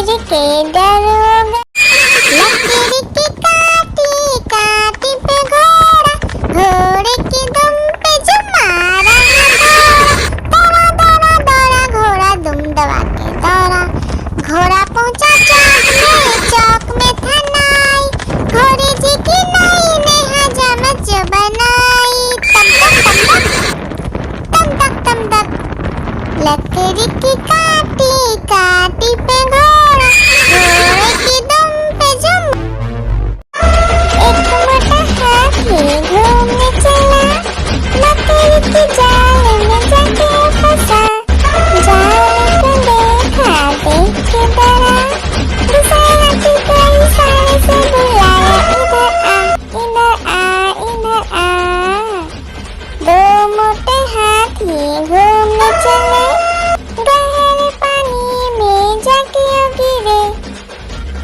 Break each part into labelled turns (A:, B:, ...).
A: गिर के डरोगा। लकीर की काटी काटी पे घोड़ा, घोड़े की दुम पे जो मारा है दौड़ा, दौड़ा दौड़ा घोड़ा दुम दबा के दौड़ा। घोड़ा पहुंचा चौक में था नाई, घोड़े जी की नाई ने हजामत जो बनाई। तम तक तम तक लकड़ी की काटी काटी पे घोड़ा, घोड़े की दुम पे जुम। एक मोटा हाथी घूमने चला, लकड़ी की जाल में जाके फंसा। जाल को देखा देख के डरा, दूसरा हाथी को इशारे से बुलाया, इधर आ इधर आ इधर आ। दो मोटे हाथी घूमने चले, गहरे पानी में जाके गिरे,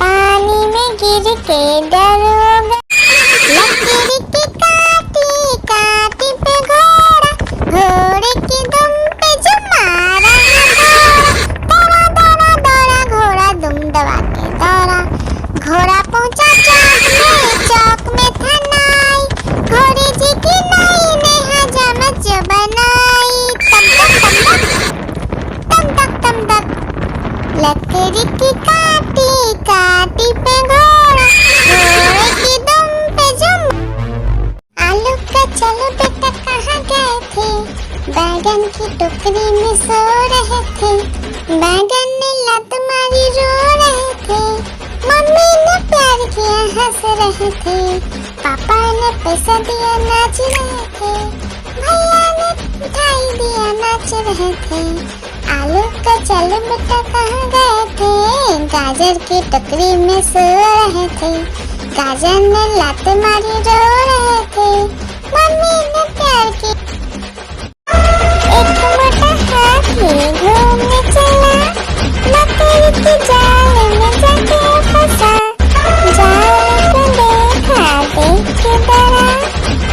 A: पानी में गिर के डरोगा। लकीर की काटी काटी पे घोड़ा, घोड़े की दुम पे जो मारा है दौड़ा, दौड़ा दौड़ा घोड़ा दुम दबा के दौड़ा। घोड़ा पहुंचा चौक में था नाई, घोड़े जी की नाई ने हजामत जो बनाई। तम तक लकड़ी की काटी काटी पे घोड़ा, घोड़े की दुम पे जुम। आलू का चलो बेटा कहाँ गए थे, बैगन की टोकरी में सो रहे थे। बैगन ने लत मारी रो रहे थे, मम्मी ने प्यार किया हंस रहे थे। पापा ने पैसा दिया नाच रहे थे, भैया ने मिठाई दिया नाच रहे थे। आलू का चलो बेटा कहाँ गए थे, गाजर की टोकरी में सो रहे थे। गाजर ने लात मारी रो रहे थे, मम्मी ने प्यार की। एक मोटा हाथी घूमने चला, लकड़ी की जाल में जाके फंसा। जाल को देखा देख के डरा,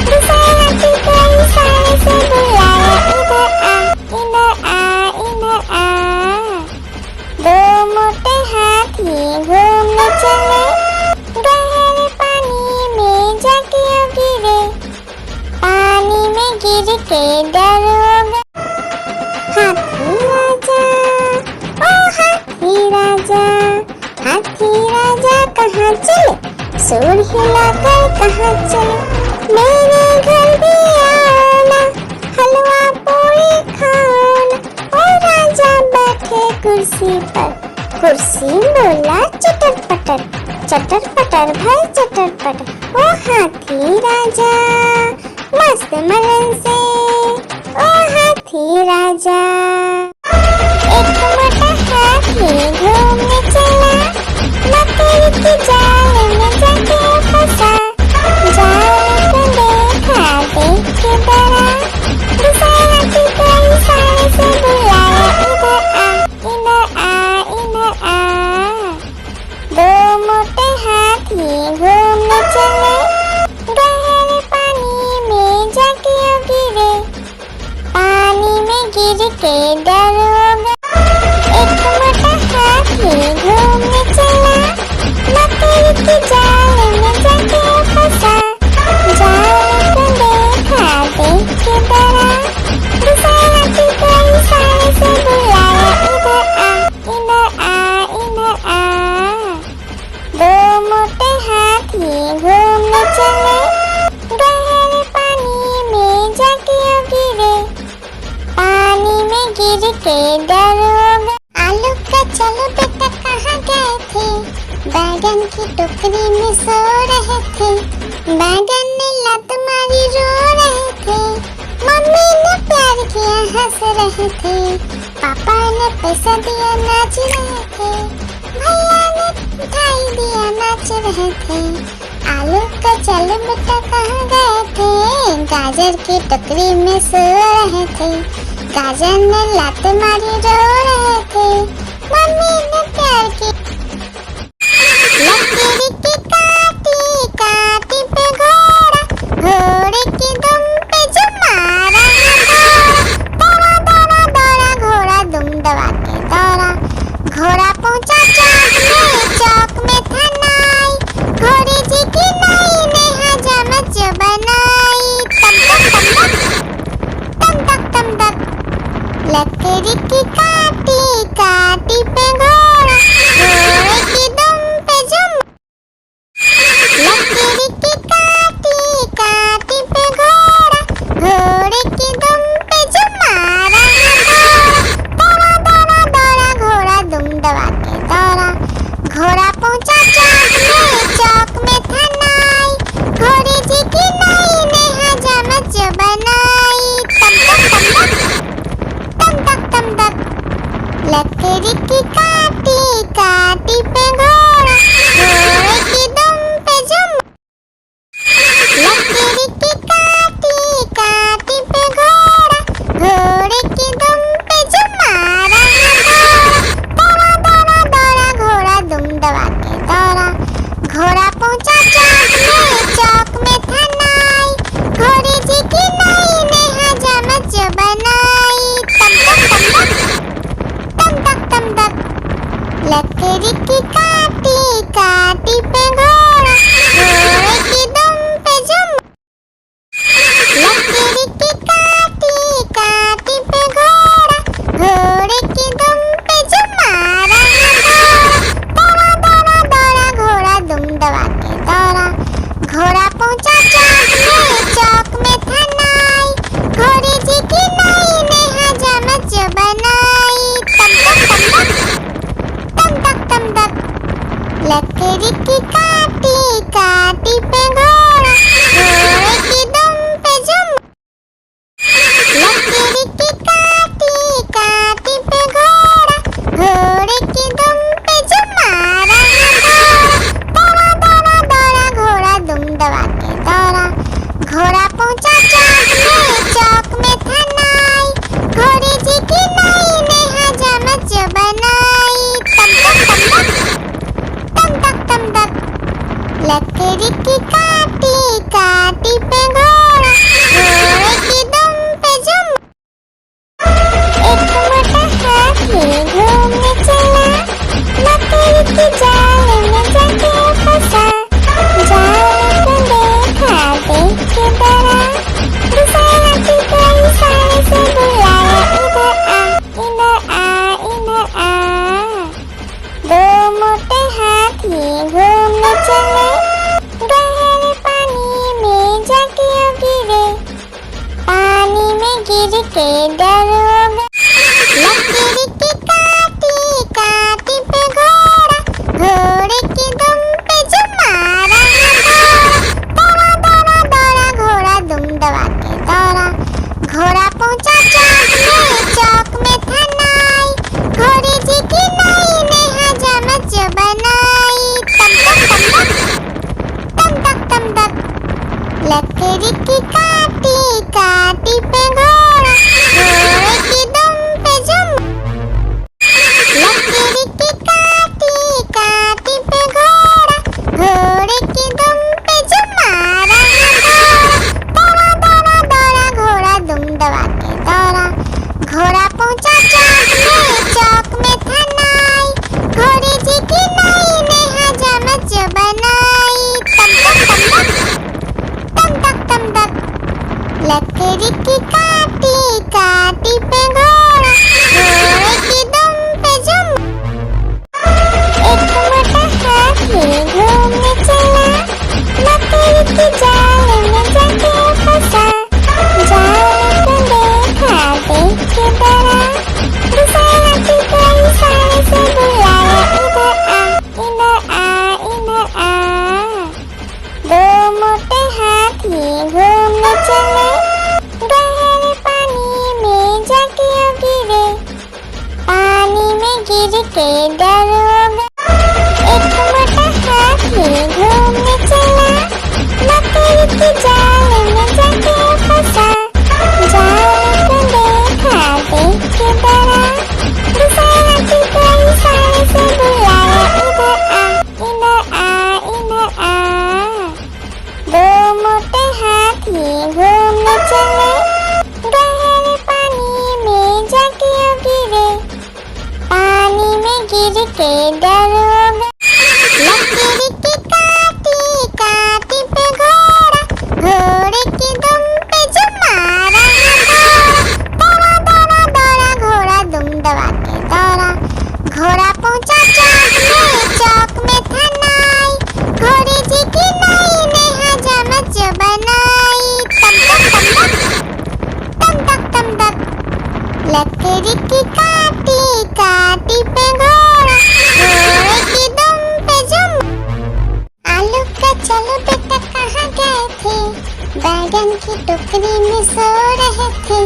A: दूसरा हाथी को इशारे से बुलाया, इधर आ इधर आ। दो मोटे हाथी घूमने चले, गहरे पानी में जाके गिरे, पानी में गिर के डरोगा। हाथी राजा ओ हाथी राजा, हाथी राजा कहाँ चले, सूर हिलाकर कहाँ चले। मेरे घर भी आना, हलवा पूरी खाना। ओ राजा बैठे कुर्सी पर, कुर्सी बोला चटर पटर, चटर पटर भाई चटर पटर। ओ हाथी राजा मस्त मलन से, ओ हाथी राजा। एक मोटा हाथी घूमने चला, लकड़ी की जाल में जाके फंसा। जाल को देखा देख के डरा, दूसरा हाथी को इशारे से बुलाया, इधर आ इधर आ। दो मोटे हाथी घूमने चले, गहरे पानी में जाके गिरे, पानी में गिर के डरोगा। एक मोटा हाथी घूमने चला, लकड़ी की जाल में जाके फंसा। जाल को देखा देख के डरा, दूसरा हाथी को इशारे से बुलाया, इधर आ इधर आ। दो मोटे हाथी घूमने चले, गहरे पानी में जाके गिरे, पानी में गिर के डरोगा। आलू का चलो बेटा कहाँ गए थे, बैगन की टोकरी में सो रहे थे। बैगन ने लत मारी रो रहे थे, मम्मी ने प्यार किया हंस रहे थे। पापा ने पैसा दिया नाच रहे थे, भैया ने मिठाई दिया नाच रहे थे। आलू का चलो बेटा कहाँ गए थे, गाजर की टोकरी में सो रहे थे। गाजर ने लात मारी रो रहे थे, मम्मी ने प्यार की। लकीर की काटी काटी पे घोड़ा, घोड़े की दुम पे जो मारा है दौड़ा, दौड़ा दौड़ा दौड़ा घोड़ा दुम दबा के दौड़ा। घोड़ा पहुंचा चौक लकड़ी की काटी काटी पे घोड़ा, घोड़े की दुम पे जुम। लकड़ी की काटी काटी पे घोड़ा, घोड़े की दुम पे जुम मारा घोड़ा। दौड़ा दौड़ा दौड़ा घोड़ा दुम दबा के दौड़ा, घोड़ा पहुंचा चौक में था नाई, घोड़ी जी की नई ने हजामत जो बनाई। तम तक तम तक, लकड़ी की काटी काटी पे घोड़ा, घोड़े की दुम पे जुम। लकड़ी की काटी काटी पे घोड़ा, घोड़े की दुम पे जुम मारा घोड़ा। दौड़ा दौड़ा दौड़ा घोड़ा दुम दबा के दौड़ा, घोड़ा पहुंचा चौक में था नाई, घोड़ी जी की नई ने हजामत जो बनाई। तम तक, लकड़ी की काटी काटी पे घोड़ा, घोड़े की दुम पे जुम। लकड़ी की काटी काटी पे घोड़ा, घोड़े की दुम पे जुम मारा घोड़ा। दौड़ा दौड़ा दौड़ा घोड़ा दुम दबा के दौड़ा, घोड़ा पहुंचा चौक में था नाई, घोड़ी जी की नई ने हजामत जो बनाई। तम तक, लकड़ी की काटी काटी पे घोड़ा, घोड़े की दुम पे जुम। लकड़ी की काटी काटी पे घोड़ा, घोड़े की दुम पे जुम मारा घोड़ा। दौड़ा दौड़ा दौड़ा घोड़ा दुम दबा के दौड़ा, घोड़ा पहुंचा चौक में था नाई, घोड़ी जी की नई ने हजामत जो बनाई। तम तक, लकड़ी की काटी काटी पे घोड़ा, घोड़े की दुम पे जुम। एक मोटा हाथी घूमने चला, लकड़ी की जाल में जाके फंसा। जाल को देखा देख के डरा, दूसरे हाथी को इशारे से बुलाया, इधर आ इधर आ। दो मोटे हाथी घूमने चले, गहरे पानी में जाके गिरे, पानी में गिर के डर हो गए। लकड़ी की काटी काटी पे घोड़ा, घोड़े की दुम पे जुम मारा घोड़ा। दौड़ा दौड़ा दौड़ा घोड़ा दुम दबा के दौड़ा, घोड़ा पहुंचा चौक में था नाई, घोड़ी जी की नई ने हजामत जो बनाई। तम तक, लकड़ी की काटी काटी पे घोड़ा, टोकरी में सो रहे थे,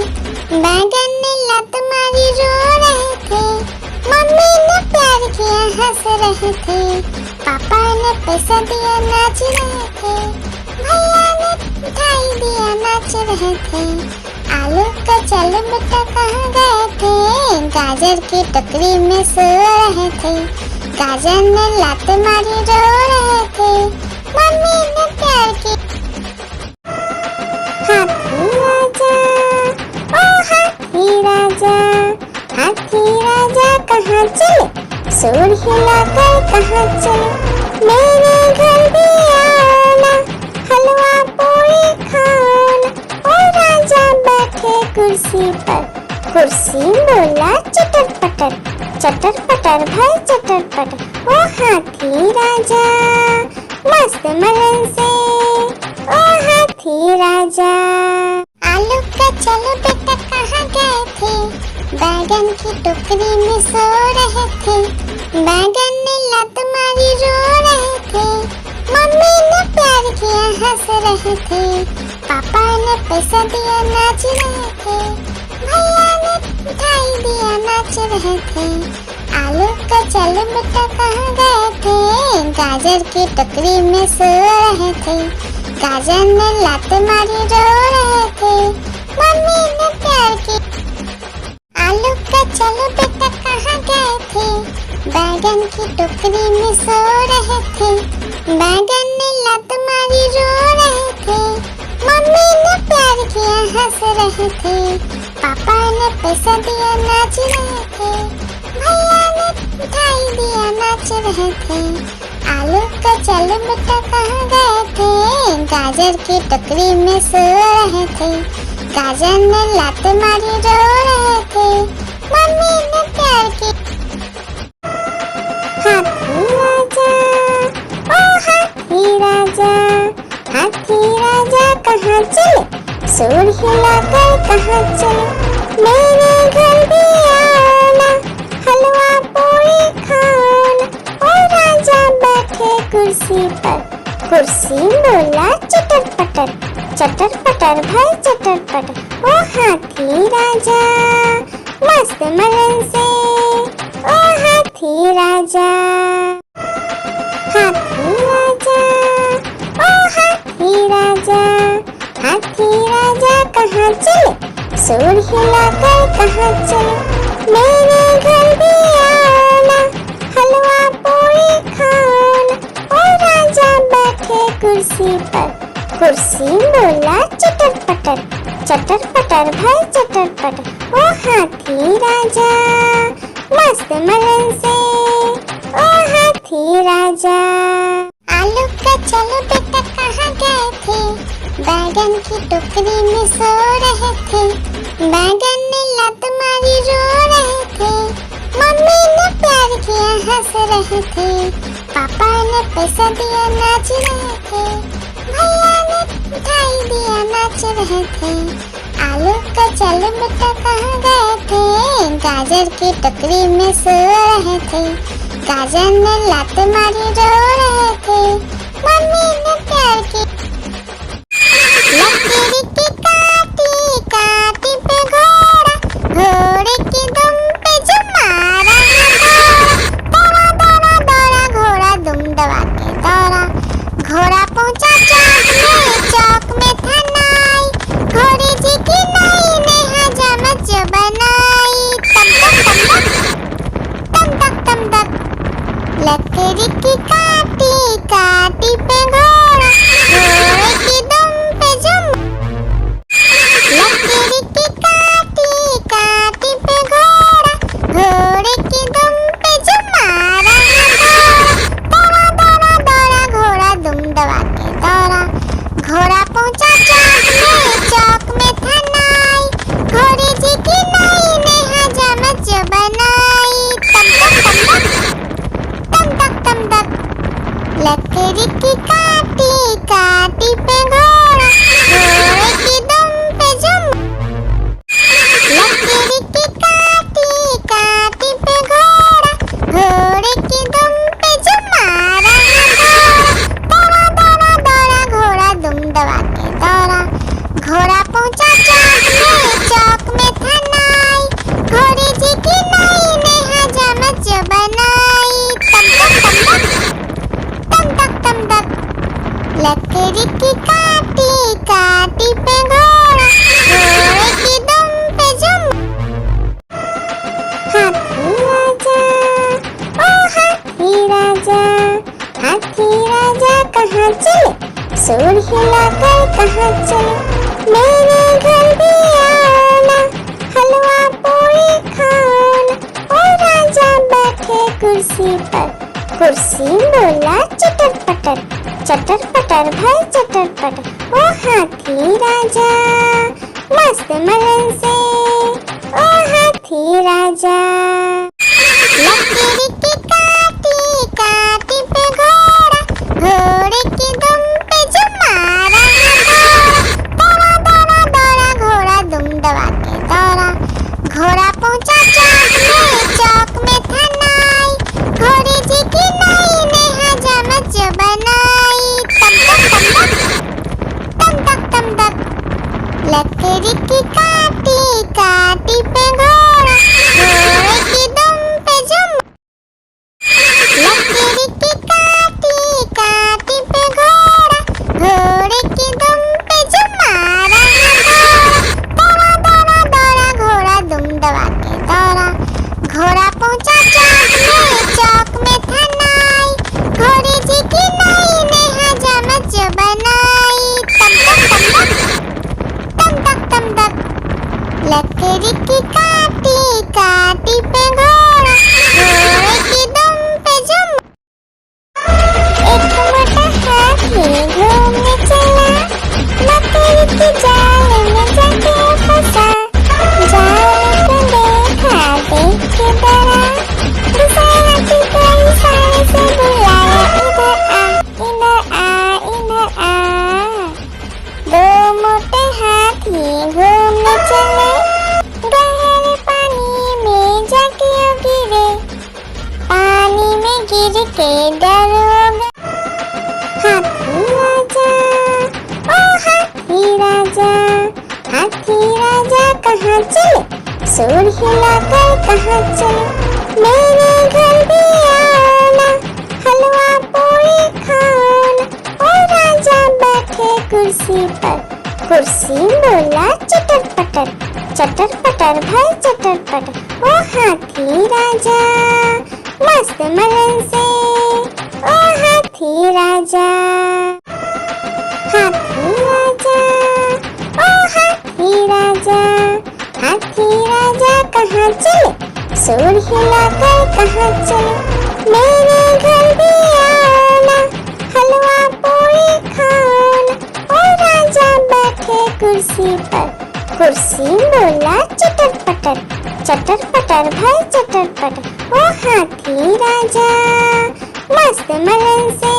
A: बैगन ने लात मारी रो रहे थे, मम्मी ने प्यार किया हंस रहे थे, पापा ने पैसा दिया नाच रहे थे, भैया ने मिठाई दिया नाच रहे थे। आलू का चलो बेटा कहाँ गए थे, गाजर की टोकरी में सो रहे थे, गाजर ने लात मारी रो रहे थे, मम्मी ने प्यार की। हाथी राजा, ओ हाथी राजा, हाथी राजा कहाँ चले, सूंड हिलाकर कहाँ चले, मेरे घर भी आना, हलवा पूरी खाना। ओ राजा बैठे कुर्सी पर, कुर्सी बोला चटर पटर, चटर पटर भाई चटर पटर। ओ हाथी राजा मस्त मलन से, ओ हाथी राजा। आलू का चलो बेटा कहाँ गए थे, बैगन की टोकरी में सो रहे थे, बैगन ने लात मारी रो रहे थे, मम्मी ने प्यार किया हंस रहे थे, पापा ने पैसा दिया नाच रहे थे, भैया ने मिठाई दिया नाच रहे थे। आलू का चलो बेटा कहाँ गए थे, गाजर की टोकरी में सो रहे थे, गाजर ने लात मारी रो रहे थे, मम्मी ने प्यार की। आलू का चलो बेटा कहाँ गए थे, बैगन की टोकरी में सो रहे थे, बैगन ने लात मारी रो रहे थे, मम्मी ने प्यार किया हंस रहे थे, पापा ने पैसा दिया नाच रहे थे, भैया ने मिठाई दिया नाच रहे थे। आलू का चलो बेटा कहाँ गए थे, गाजर की टोकरी में सो रहे थे, गाजर ने लात मारी रो रहे थे, मम्मी ने प्यार की। हाथी राजा, ओ हाथी राजा, हाथी राजा कहाँ चले, सूंड हिलाकर कहाँ चले, मेरे घर भी आना, हलवा पूरी खाना। ओ राजा बैठे कुर्सी पर, कुर्सी बोला चटर पटर भाई चटर पटर। ओ हाथी राजा मस्त मलन से, ओ हाथी राजा। हाथी राजा, ओ हाथी राजा, हाथी राजा कहाँ चले, सूंड हिलाकर कहाँ चले, मेरे घर भी आना, हलवा पूरी खाना। ओ राजा बैठे कुर्सी पर, कुर्सी बोला चटर पटर भाई चटर पटर। ओ हाथी राजा मस्त मलन से, ओ हाथी राजा। आलू का चलो बेटा कहाँ गए थे, बैगन की टोकरी में सो रहे थे, बैगन ने लात मारी रो रहे थे, मम्मी ने प्यार किया हंस रहे थे, पापा ने पैसा दिया नाच रहे थे, भैया ने मिठाई दिया नाच रहे थे। आलू का चलो बेटा कहाँ गए थे, गाजर की टोकरी में सो रहे थे, गाजर ने लात मारी रो रहे थे, मम्मी ने प्यार की। लकड़ी की काटी काटी पे घोड़ा, घोड़े की दुम पे जो मारा दौड़ा दौड़ा दौड़ा घोड़ा दुम दबा के दौड़ा, घोड़ा पहुंचा चौक में था नाई, घोड़े जी की नई ने हजामत जो बनाई, तम तक तम तक। लकड़ी की काटी काटी पे घोड़ा, घोड़े की दुम पे जो, लकड़ी की काटी काटी पे घोड़ा, घोड़े की दुम पे जो मारा दौड़ा दौड़ा दौड़ा घोड़ा दुम दबा के दौड़ा, घोड़ा पहुंचा चौक में था नाई, घोड़े जी की नई ने हजामत जो बनाई, तम तक तम तक। लकड़ी की काटी काटी पे रिक्की काटी काटी पे घोड़ा, घोड़े की दुम पे जुम। हाथी राजा, ओ हाथी राजा, हाथी राजा कहाँ चले, सूर हिलाकर कहाँ चले, मेरे घर भी आना, हलवा पूरी खाना। ओ राजा बैठे कुर्सी पर, कुर्सी बोला चटर पटर भाई चटर पटर। ओ हाथी राजा मस्त मलन से, ओ हाथी राजा। लकीर की काटी काटी पे घोड़ा, घोड़े की दुम पे जो मारा दौड़ा दौड़ा दौड़ा घोड़ा दुम दबा के दौड़ा। घोड़ा पहुंचा चौक में था नाई, घोड़े जी की नाई ने हजामत जो बनाई। तम तक तम तक लकड़ी की काटी काटी पे घोड़ा, घोड़े की दुम पे जुम। लकड़ी की काटी काटी पे घोड़ा, घोड़े की दुम पे जुम मारा दौड़ा दौड़ा दौड़ा घोड़ा दुम दबा के दौड़ा। घोड़ा पहुंचा चौक में था नाई, घोड़े जी की नाई ने हजामत जो बनाई। तम तक लकड़ी की काटी काटी पे घोड़ा, घोड़े की दुम पे जुम। एक मोटा हाथी घूमने चला, लकड़ी की जाल में जाके फंसा। जाल को देखा देख के डरा, दूसरा हाथी को इशारे से बुलाया, इधर आ इधर आ। दो मोटे हाथी घूमने चले, गहरे पानी में जाके गिरे, पानी में गिर के डर हो गए। हाथी राजा, ओ हाथी राजा, हाथी राजा कहाँ चले, सूर हिलाकर कहाँ चले, मेरे घर भी आना, हलवा पूरी खाना। ओ राजा बैठे कुर्सी पर, कुर्सी बोला चटर पटर भाई चटर पटर। ओ हाथी राजा मस्त मलन से, ओ हाथी राजा। हाथी राजा, ओ हाथी राजा, हाथी राजा कहाँ चले, सूर हिलाकर कहाँ चले, मेरे घर भी आना, हलवा पूरी खाना। ओ राजा बैठे कुर्सी पर, कुर्सी बोला चटर पटर भाई चटर पटर। ओ हाथी राजा मस्त मलन से,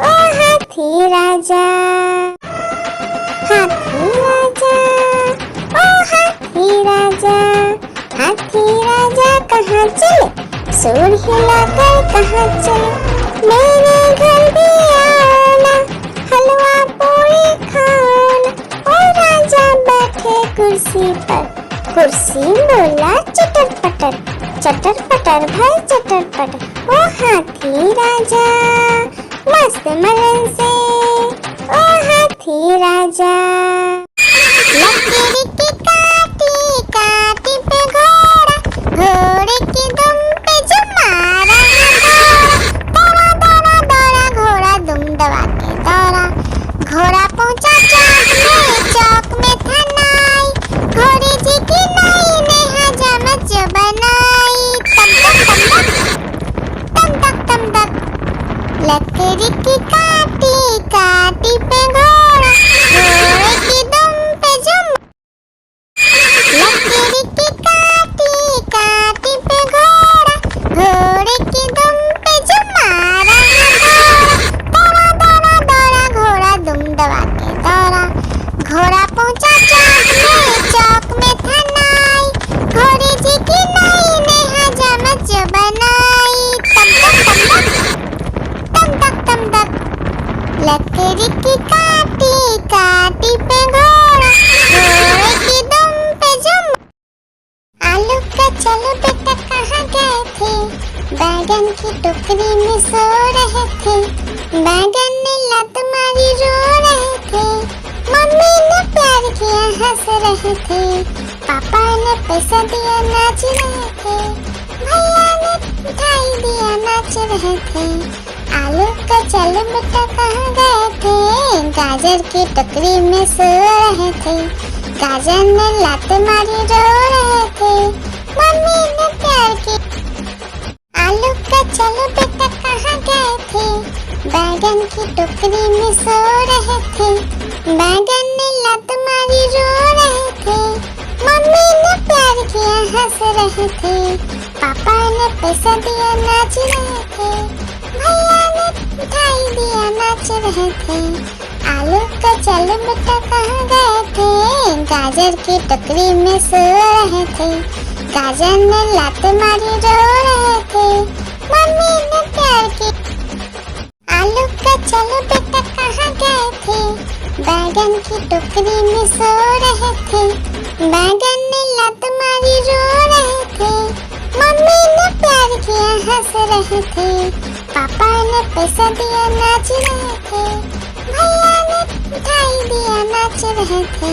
A: ओ हाथी राजा। हाथी राजा, ओ हाथी राजा, हाथी राजा कहाँ चले, सूर हिलाकर कहाँ चले, मेरे घर भी आना, हलवा पूरी खाना। ओ राजा बैठे कुर्सी पर, कुर्सी बोला चटर पटर भाई चटर पटर। ओ हाथी राजा मस्त मलन से, ओ हाथी राजा। लकड़ी की काटी काटी पे घोड़ा, घोड़े की दुम पे जो मारा दौड़ा दौड़ा दौड़ा घोड़ा दुम दबा के दौड़ा। घोड़ा पहुंचा चौक में था नाई, घोड़े जी की नाई ने हजामत जो बनाई। तम तक लकड़ी की काटी काटी पे घोड़ा, घोड़े की दुम पे जुम। लकड़ी की काटी काटी पे घोड़ा, घोड़े की दुम पे जुम मारा दौड़ा दौड़ा दौड़ा घोड़ा दुम दबा के दौड़ा। घोड़ा पहुंचा चौक में था नाई, घोड़े जी की नाई ने हजामत जो बनाई। तम तक लकड़ी की काटी काटी पे घोड़ा, घोड़े की दुम पे जुम। आलू का चलो बेटा कहाँ गए थे, बैगन की टोकरी में सो रहे थे, बैगन ने लात मारी रो रहे थे, मम्मी ने प्यार किया हंस रहे थे, पापा ने पैसा दिया नाच रहे थे, भैया ने मिठाई दिया नाच रहे थे। आलू का चल बेटा कहाँ गए थे, गाजर की टोकरी में सो रहे थे, गाजर ने लात मारी रो रहे थे, मम्मी ने प्यार की। आलू का चलो बेटा कहाँ गए थे, बैगन की टोकरी में सो रहे थे, बैगन ने लात मारी रो रहे थे, मम्मी ने प्यार किया हंस रहे थे, पापा ने पैसा दिया नाच रहे थे, भैया ने मिठाई दिया नाच रहे थे। आलू का चलो बेटा कहाँ गए थे, गाजर की टोकरी में सो रहे थे, गाजर ने लात मारी रो रहे थे, मम्मी ने प्यार की। आलू का चलो बेटा कहाँ गए थे, बैगन की टोकरी में सो रहे थे, बैगन ने लात मारी रो रहे थे, मम्मी ने प्यार किया हंस रहे थे, पापा ने पैसा दिया नाच रहे थे, भैया ने मिठाई दिया नाच रहे थे।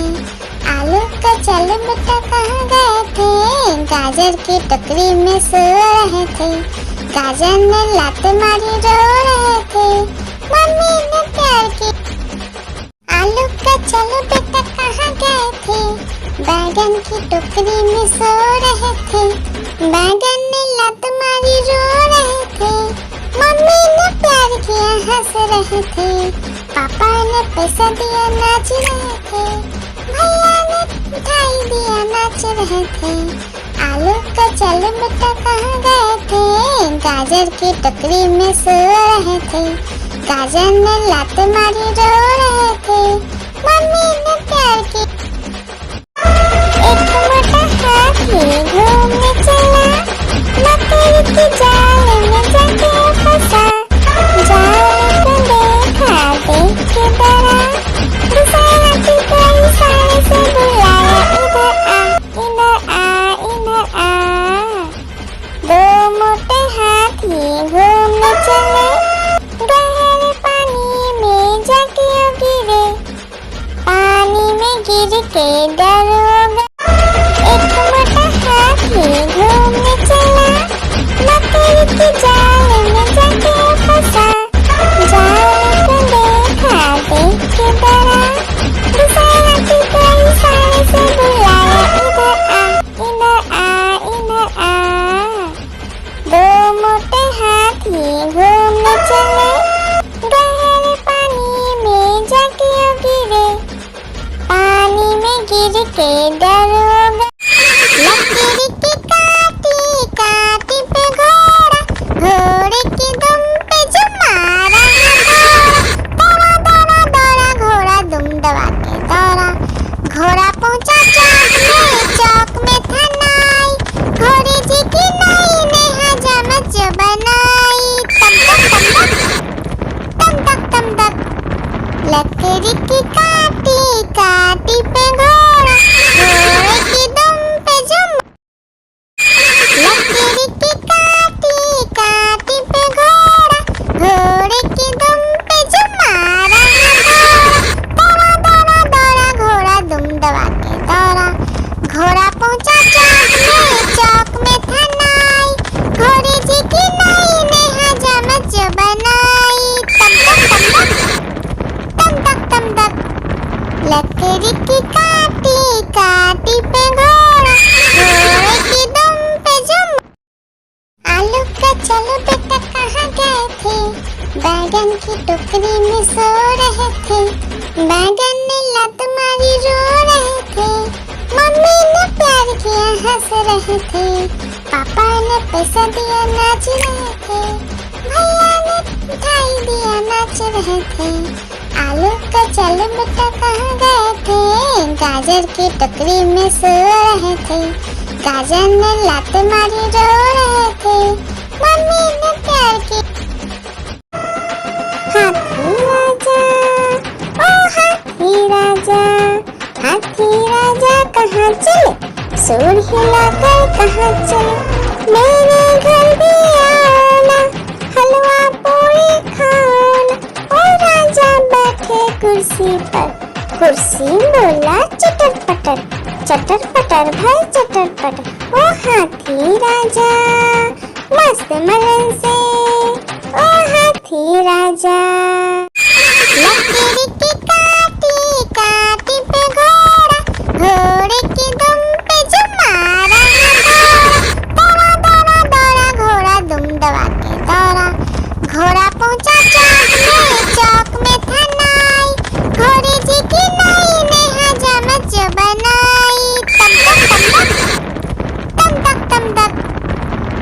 A: आलू का चलो बेटा कहाँ गए थे, गाजर की टोकरी में सो रहे थे, गाजर ने लात मारी रो रहे थे, मम्मी ने प्यार की। आलू का चलो बेटा कहाँ गए थे, बैगन की टोकरी में सो रहे थे, बैगन ने लात मारी रो रहे थे, मम्मी ने प्यार किया हंस रहे थे, पापा ने पैसा दिया नाच रहे थे, भैया ने मिठाई दिया नाच रहे थे। आलू का चलो बेटा कहाँ गए थे, गाजर की टोकरी में सो रहे थे, गाजर ने लात मारी रो रहे थे, मम्मी ने प्यार की। एक मोटा हाथी घूमने चला, मकड़ी की जाल में जाके फंसा, जाल को देखा देख के डरा, दूसरे हाथी को इशारे से बुलाया, इधर आ इधर आ। दो मोटे हाथी घूमने चले, गहरे पानी में जाके गिरे, पानी में गिर के डर हो गया। एक मोटा हाथी घूमने चला, मकड़ी की जाल में जाके फंसा, जाल को देखा देख के डरा, दूसरे हाथी को इशारे से बुलाया, इधर आ इधर आ। दो मोटे हाथी घूमने चले, गहरे पानी में जाके गिरे, पानी में गिर के डर हो गया। लकड़ी की काटी काटी पे घोड़ा, घोड़े की दुम पे जो मारा दौड़ा दौड़ा दौड़ा घोड़ा दुम दबा के दौड़ा, घोड़ा पहुंचा चौक में था नाई, घोड़े जी की नाई ने हजामत जो बनाई, तम तक तम तक। लकड़ी की काटी काटी पे घोड़ा, घोड़े की दुम पे जो लकड़ी की काटी काटी पे घोड़ा, घोड़े की दुम पे जो मारा दौड़ा दौड़ा दौड़ा घोड़ा दुम दबा के दौड़ा, घोड़ा पहुंचा चौक में था नाई, घोड़े जी की नाई ने हजामत जो बनाई, तम तक। लकड़ी की काटी काटी पे घोड़ा, घोड़े की दुम पे जो। आलू का चलो बेटा कहाँ गए थे, बैगन की टोकरी में सो रहे थे, बैगन ने लात मारी रो रहे थे, मम्मी ने प्यार किया हंस रहे थे, पापा ने पैसा दिया नाच रहे थे, भैया ने मिठाई दिया नाच रहे थे। आलू का चलो बेटा कहाँ गए थे, गाजर की टोकरी में सो रहे थे, गाजर ने लात मारी रो रहे थे, मम्मी ने प्यार की। हाथी राजा ओ हाथी राजा, हाथी राजा कहाँ चले, सूर हिलाकर कहाँ चले, मेरे घर भी आना, हलवा पूरी खाना, पटर भाई चटर पटर, ओ हाथी राजा मस्त मलन से, ओ हाथी राजा। लकड़ी की काटी काटी पे घोड़ा, घोड़े की दुम पे जो मारा दौड़ा दौड़ा दौड़ा घोड़ा दुम दबा के दौड़ा। घोड़ा पहुंचा चौक में था नाई, घोड़े जी की नई ने हजामत जो बनाई। तम तक तम तक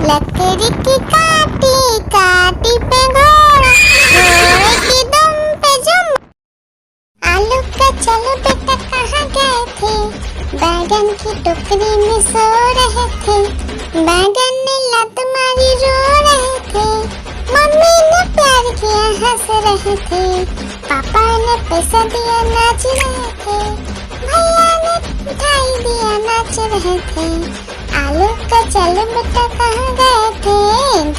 A: लकड़ी की काटी काटी पे घोड़ा, घोड़े की दुम पे जो। आलू का चलो बेटा कहाँ गए थे, बैगन की टोकरी में सो रहे थे। बैगन ने लत मारी रो रहे थे, मम्मी ने प्यार किया हंस रहे थे, पापा ने पैसा दिया नाच रहे थे, भैया ने मिठाई दिया नाच रहे थे। आलू का चलो बेटा कहाँ गए थे,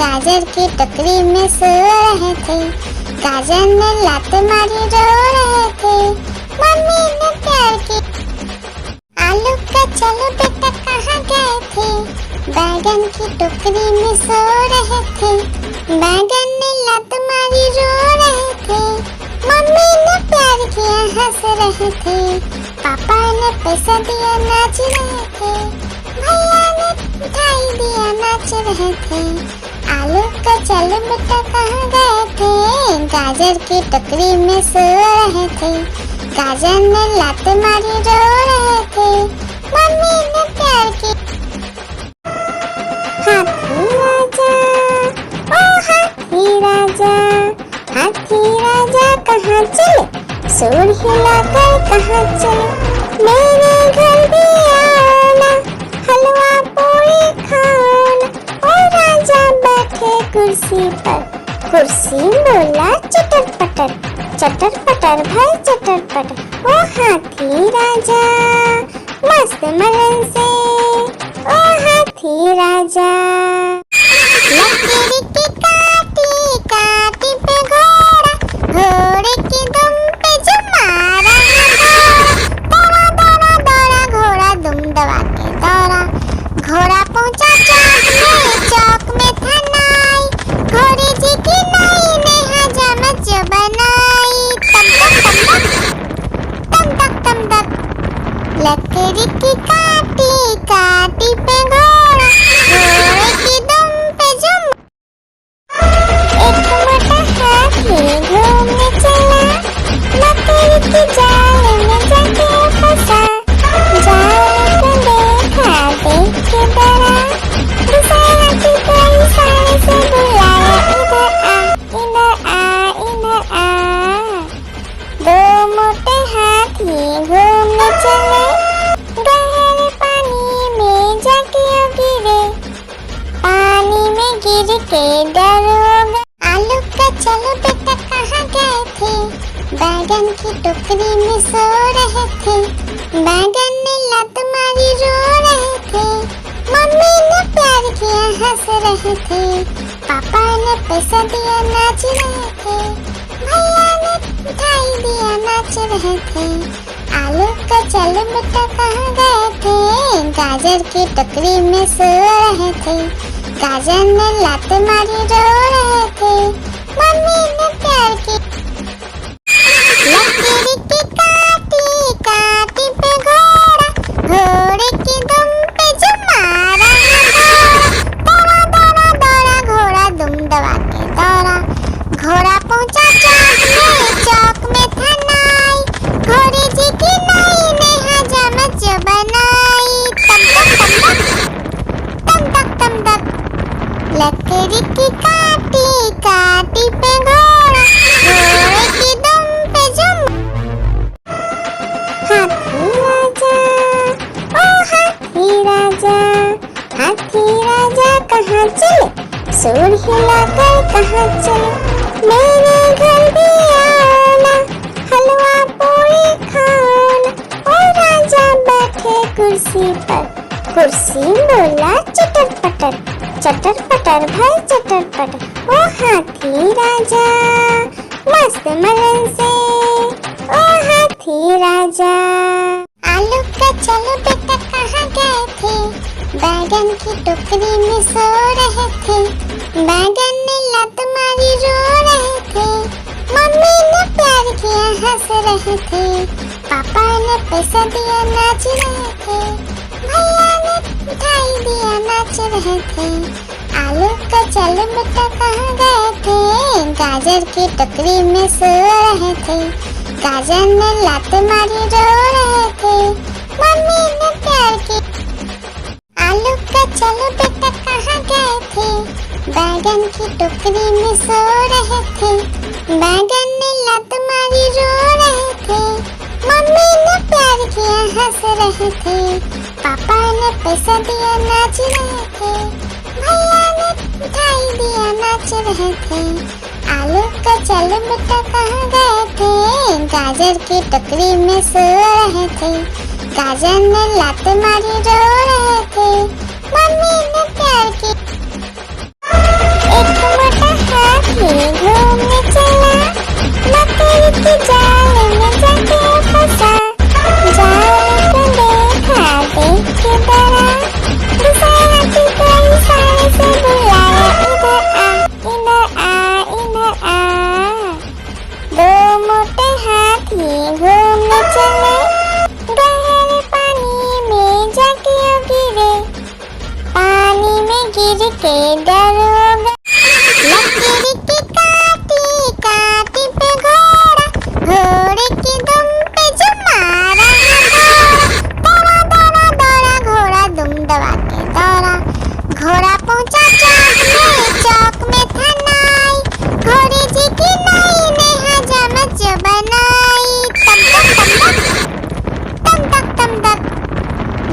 A: गाजर की टोकरी में सो रहे थे। गाजर ने लात मारी रो रहे थे, मम्मी ने प्यार की। आलू का चलो बेटा कहाँ गए थे, बैगन की टोकरी में सो रहे थे। बैगन ने लात मारी रो रहे थे, मम्मी ने प्यार किया हंस रहे थे, पापा ने पैसा दिया नाच रहे थे, भैया ने मिठाई दिया नाच रहे थे। आलू का चलो बेटा कहाँ गए थे, गाजर की टोकरी में सो रहे थे। गाजर ने लात मारी रो रहे थे, मम्मी ने प्यार की। हाथी राजा ओ हाथी राजा, हाथी राजा कहाँ चले, सूर हिलाकर कहाँ चले। मेरे घर भी आना, हलवा पूरी खाना, ओ राजा बैठे कुर्सी पर, कुर्सी बोला चटर पटर भाई चटर पटर, ओ हाथी राजा मस्त मलन से, ओ हाथी राजा। लकड़ी की काटी काटी पे घोड़ा, घोड़े की दुम पे जो मारा दौड़ा दौड़ा दौड़ा घोड़ा दुम दबा के दौड़ा। घोड़ा पहुंचा चौक में था नाई, घोड़े जी की नई ने हजामत जो बनाई। तम तक लकड़ी की काटी काटी पे घोड़ा, घोड़े की दुम पे जो। एक मोटा हाथी घूमने चला, लकड़ी की जाल में जाके फंसा। जाल को देखा देख के डरा, दूसरा हाथी को इशारे से बुलाया, इधर आ इधर आ। दो मोटे हाथी घूमने चले, गहरे पानी में जाके गिरे, पानी में गिर के डर हो गए। आलू का चलो बेटा कहाँ गए थे, बैगन की टोकरी में सो रहे थे। बैगन ने लत मारी रो रहे थे, मम्मी ने प्यार किया हंस रहे थे, पापा ने पैसा दिया नाच रहे थे, भैया ने मिठाई दिया नाच रहे थे। आलू का चलो बेटा कहाँ गए थे, गाजर की टोकरी में सो रहे थे। गाजर ने लात मारी रो रहे थे, मम्मी ने प्यार की। लकड़ी की काटी काटी पे घोड़ा, घोड़े की दुम पे जो मारा दौड़ा दौड़ा दौड़ा घोड़ा दुम दबा के दौड़ा। घोड़ा पहुंचा चौक में था नाई, घोड़े जी की नई ने हजामत जो बनाई। तम तक लकड़ी की काटी काटी पे घोड़ा, घोड़े की दुम पे जो। हाथी राजा ओ हाथी राजा, हाथी राजा कहाँ चले, सूर हिलाकर कहाँ चले। मेरे घर भी आना, हलवा पूरी खाना, ओ राजा बैठे कुर्सी पर, कुर्सी बोला चटर पटर भाई चटर पटर, ओ हाथी राजा मस्त मलन से, ओ हाथी राजा। आलू का चलो बेटा कहाँ गए थे, बैगन की टोकरी में सो रहे थे। बैगन ने लत मारी रो रहे थे, मम्मी ने प्यार किया हंस रहे थे, पापा ने पैसा दिया नाच रहे थे, भैया ने मिठाई दिया नाच रहे थे। आलू का चलो बेटा कहाँ गए थे, गाजर की टोकरी में सो रहे थे। गाजर ने लात मारी रो रहे थे, मम्मी ने प्यार की। आलू का चलो बेटा कहाँ गए थे, बैगन की टोकरी में सो रहे थे। बैगन ने लात मारी रो रहे थे, मम्मी ने प्यार किया हंस रहे थे, पापा ने पैसा दिया नाच रहे थे, भैया ने मिठाई दिया नाच रहे थे। आलू का चलो बेटा कहाँ गए थे, गाजर की टोकरी में सो रहे थे। गाजर ने लात मारी रो रहे थे, मम्मी ने प्यार की। एक मोटा हाथी घूमने चला, मकड़ी के जाल में जाके फंसा। जाल को देखा देख के डरा, दूसरे हाथी को इशारे से बुलाया, इधर आ इधर आ इधर आ। दो मोटे हाथी घूमने चले, गहरे पानी में जाके गिरे। पानी में गिर के डर हो गया, लकड़ी की काटी काटी पे घोड़ा, घोड़े की दुम पे जो मारा दौड़ा दौड़ा दौड़ा घोड़ा दुम दबा के दौड़ा। घोड़ा पहुंचा चौक में था नाई, घोड़े जी की नाई ने हजामत जो बनाई। तम तक तम तक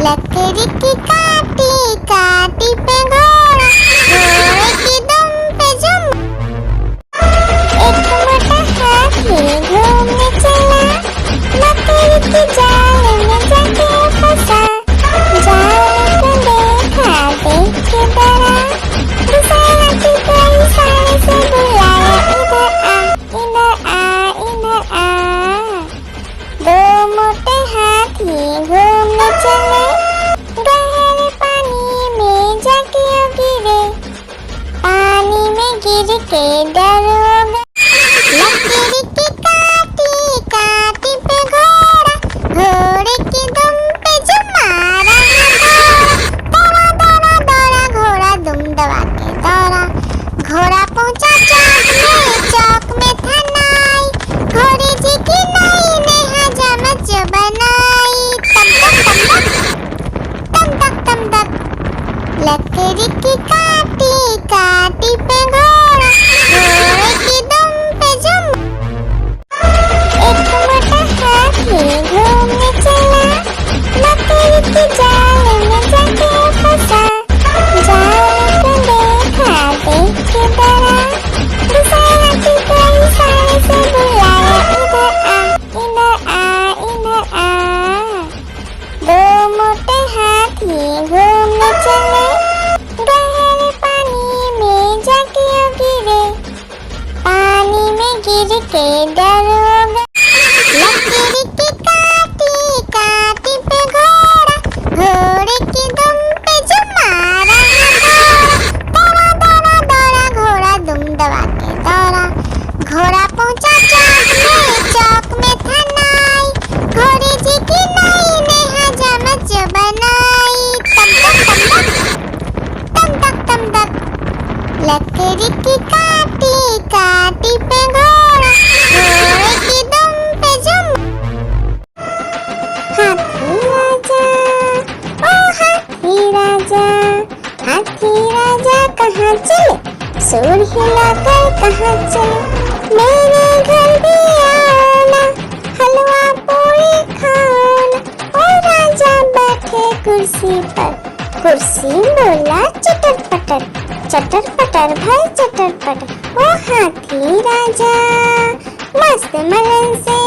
A: लकड़ी की काटी काटी पे घोड़ा, घोड़े की दुम पे जुम। एक मोटा हाथी घूमने चला, लकड़ी की जाल में जाके फंसा। जाल को देखा देख के डरा, दूसरे हाथी को इशारे से बुलाया, इधर आ इधर आ इधर आ। दो मोटे हाथी घूमने चले, गहरे पानी में जाके गिरे। पानी में गिर के डर हो गया, लकड़ी की काटी काटी पे घोड़ा, घोड़े की दुम पे जो मारा दौड़ा दौड़ा दौड़ा घोड़ा दुम दबा के दौड़ा। घोड़ा पहुंचा चौक में था नाई, घोड़े जी की नाई ने हजामत जो बनाई। तम तक लकड़ी की काटी काटी पे घोड़ा, घोड़े की दुम पे जुम। एक मोटा हाथी घूमने चला, लकड़ी की जाल में जाके फंसा। जाल को देखा देख के डरा, दूसरे हाथी को इशारे से बुलाया, इधर आ इधर आ। दो मोटे हाथी घूमने चले, गहरे पानी में जाके गिरे। पानी में गिर के डर हो गया, लकड़ी की काटी काटी पे घोड़ा, घोड़े की दुम पे जो मारा दौड़ा दौड़ा दौड़ा घोड़ा दुम दबा के दौड़ा। घोड़ा पहुंचा चौक में था नाई, घोड़े जी की नाई ने हजामत जो बनाई। तम तक लकड़ी की काटी काटी पे घोड़ा, घोड़े की दुम पे जुम। हाथी राजा ओ हाथी राजा, हाथी राजा कहाँ चले, सूर हिलाकर कहाँ चले। मेरे घर भी आना, हलवा पूरी खाना। ओ राजा बैठे कुर्सी पर, कुर्सी बोला चटर पटर भाई चटर पटर। ओ हाथी राजा मस्त मलन से,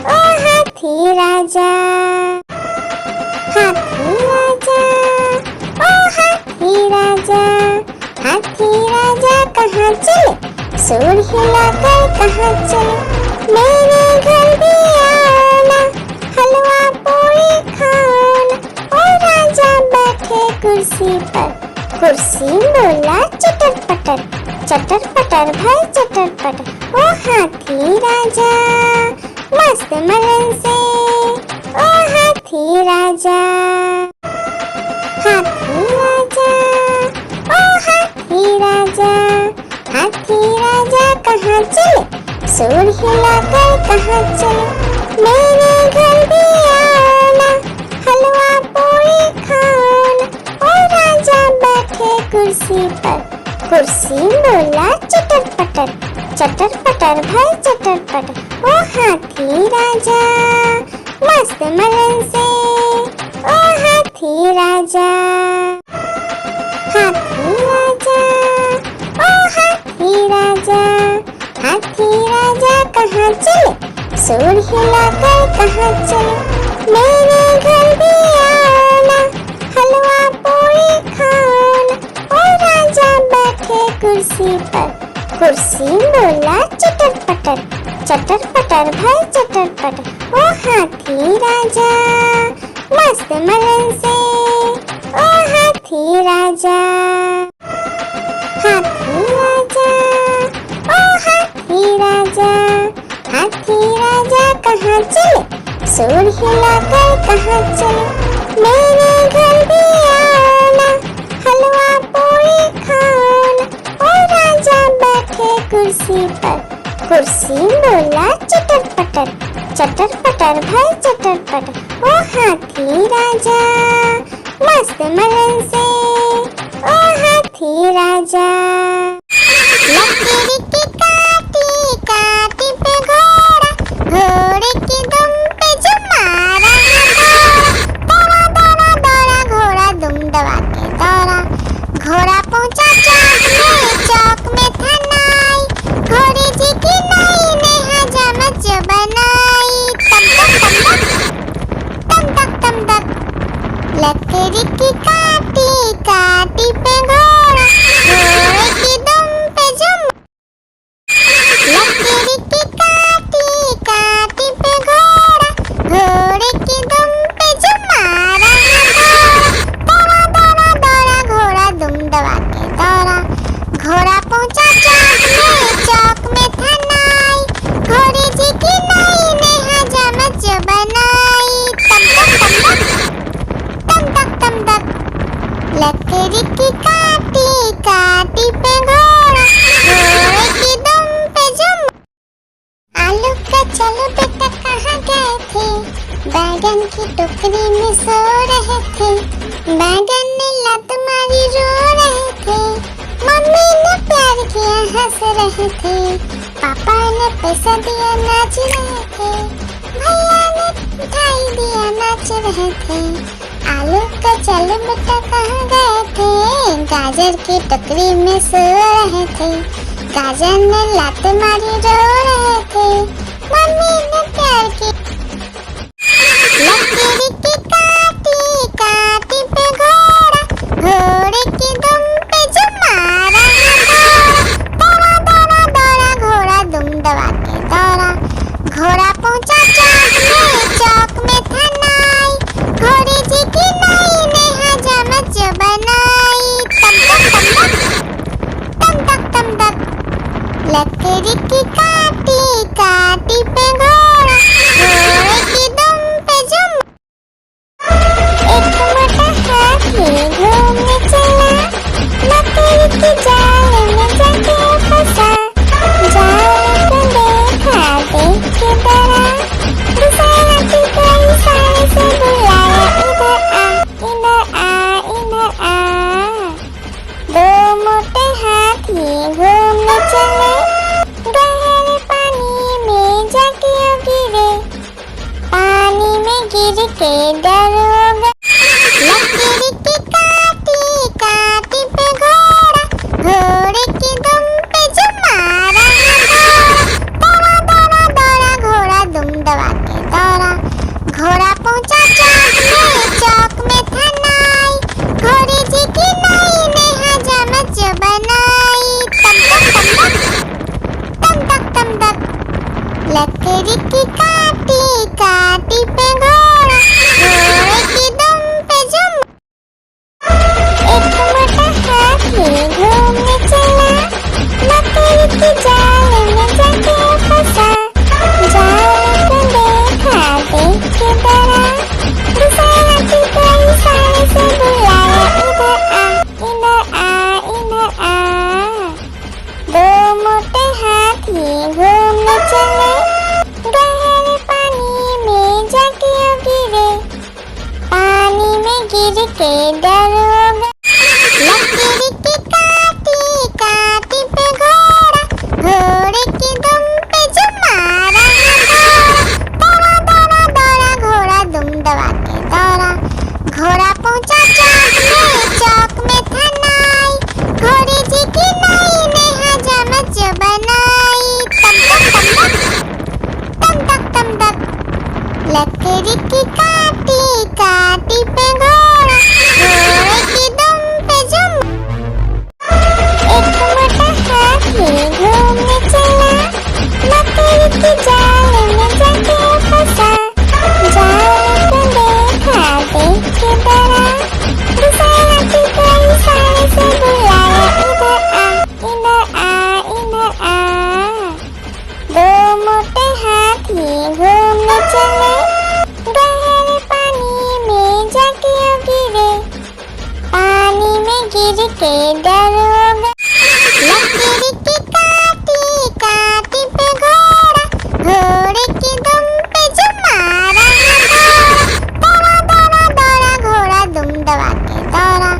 A: ओ हाथी राजा। हाथी राजा ओ हाथी राजा, हाथी राजा कहाँ चले, सूर हिलाकर कहाँ चले। मेरे घर भी आना, हलवा पूरी खाना। ओ कुर्सी पर। कुर्सी बोला चटर पटर भाई चटर पटर। ओ हाथी राजा मस्त मलन से, ओ हाथी राजा। हाथी राजा ओ हाथी राजा, हाथी राजा कहाँ चले, सूर हिलाकर कहाँ चले। मेरे घर भी आना, हलवा पूरी खाना। ओ राजा बैठे कुर्सी पर। कुर्सी बोला चटर पटर भाई चटर पटर। ओ हाथी राजा मस्त मलन से, ओ हाथी राजा। हाथी राजा ओ हाथी राजा, हाथी राजा कहाँ चले, सूर हिलाकर कहाँ चले। मेरे घर भी आना, हलवा पूरी खाना। ओ राजा बैठे कुर्सी पर। कुर्सी बोला चटर पटर भाई चटर पटर। ओ हाथी राजा मस्त मलन से, ओ हाथी राजा। हाथी राजा ओ हाथी राजा, हाथी राजा कहाँ चले, सूर हिलाकर कहाँ चले। मेरे घर भी आना, हलवा पूरी खाना। ओ राजा बैठे कुर्सी पर। कुर्सी बोला चटर पटर भाई चटर पटर। ओ हाथी राजा मस्त मलन से, ओ हाथी राजा। लकड़ी की काटी काटी पे घोड़ा, घोड़े की दुम पे जो मारा दौड़ा दौड़ा दौड़ा घोड़ा दुम दबा के दौड़ा। घोड़ा पहुंचा चौक में था नाई, घोड़े जी की नाई ने हजामत जो बनाई। तम तक लकड़ी की काटी काटी पे घोड़ा, घोड़े की दुम पे जो लकड़ी की काटी काटी पे घोड़ा, घोड़े की दुम पे जो मारा दौड़ा दौड़ा दौड़ा घोड़ा दुम दबा के दौड़ा। घोड़ा पहुंचा चौक में था नाई, घोड़े जी की नाई ने हजामत जो बनाई। तम तक लकड़ी की काटी काटी पे घोड़ा, घोड़े की दुम पे जो आलू का चलो बेटा कहाँ गए थे, बैगन की टोकरी में सो रहे थे। बैगन ने लत मारी रो रहे थे, मम्मी ने प्यार किया हंस रहे थे। पापा ने पैसा दिया नाच रहे थे, भैया ने मिठाई दिया नाच रहे थे। आलू का चलो बेटा कहाँ गए थे, गाजर की टोकरी में सो रहे थे। गाजर ने लात मारी रो रहे थे, मम्मी ने प्यार की। लकड़ी की काटी काटी पे घोड़ा, घोड़े की दुम पे जो मारा दौड़ा दौड़ा दौड़ा घोड़ा दुम दबा के दौड़ा। घोड़ा पहुंचा चौक में था नाई, घोड़े जी की नाई ने हजामत जो बनाई। तम तक लकड़ी की काटी काटी पे घोड़ा, घोड़े की दुम पे जो एक मोटा हाथी घूमने चला, लकड़ी की जाल में जाके फंसा। जाल को देखा देख के डरा, दूसरे हाथी को इशारे से बुलाया, इधर आ इधर आ। दो मोटे हाथी घूमने चले, गहरे पानी में जाके गिरे। पानी में गिर के डर हो गया। लकड़ी की काटी काटी पे घोड़ा, घोड़े की दुम पे जो मारा दौड़ा दौड़ा दौड़ा घोड़ा दुम दबा के दौड़ा। घोड़ा पहुंचा चौक में था नाई, घोड़े जी की नाई ने हजामत जो बनाई। तम तक लकड़ी की काटी काटी पे घोड़ा, घोड़े की दुम पे जो मोटे हाथी घूमने चले, गहरे पानी में जाके गिरे, पानी में गिर के डर हो गए। लकीर की काटी काटी पे घोड़ा, घोड़े की दुम पे जो मारा दौड़ा दौड़ा दौड़ा घोड़ा दुम दबा के दौड़ा। घोड़ा पहुंचा चौक में था नाई, घोड़े जी की नाई ने हजामत जो बनाई। तम तक तम तक लकीर की काटी काटी पे घोड़ा, घोड़े की दुम पे जो एक मोटा हाथी घूमने चला, लकीर की जाल में जाके फंसा। जाल को देखा देख के डरा, दूसरे हाथी को इशारे से बुलाया, इधर आ इधर आ। दो मोटे हाथी घूमने चले, गहरे पानी में जाके गिरे, पानी में गिर के डर हो गए। लकीर की काटी काटी पे घोड़ा, घोड़े की दुम पे जो मारा दौड़ा दौड़ा दौड़ा घोड़ा दुम दबा के दौड़ा।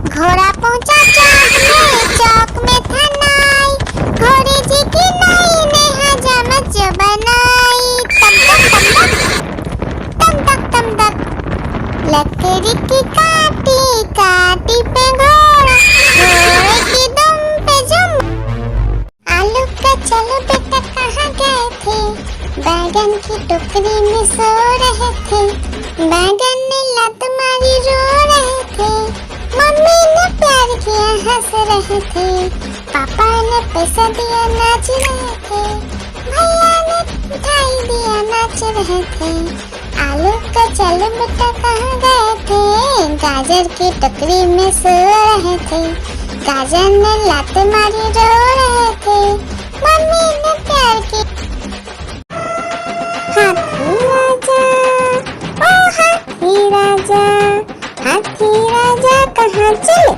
A: घोड़ा पहुंचा चौक में था नाई, घोड़े जी की नाई ने हजामत जो बनाई। तम तक लकीर की काटी काटी पे घोड़ा, घोड़े की दुम पे जो आलू का चलो बेटा कहाँ गए थे, बैगन की टोकरी में सो रहे थे, बैगन ने लत मारी रो रहे थे, मम्मी ने प्यार किया हंस रहे थे, पापा ने पैसा दिया नाच रहे थे, भैया ने मिठाई दिया नाच रहे थे। आलू का चलो बेटा कहाँ गए थे, गाजर की टोकरी में सो रहे थे, गाजर ने लात मारी रो रहे थे, मम्मी ने प्यार की। हाथी राजा ओ हाथी राजा, हाथी राजा कहाँ चले,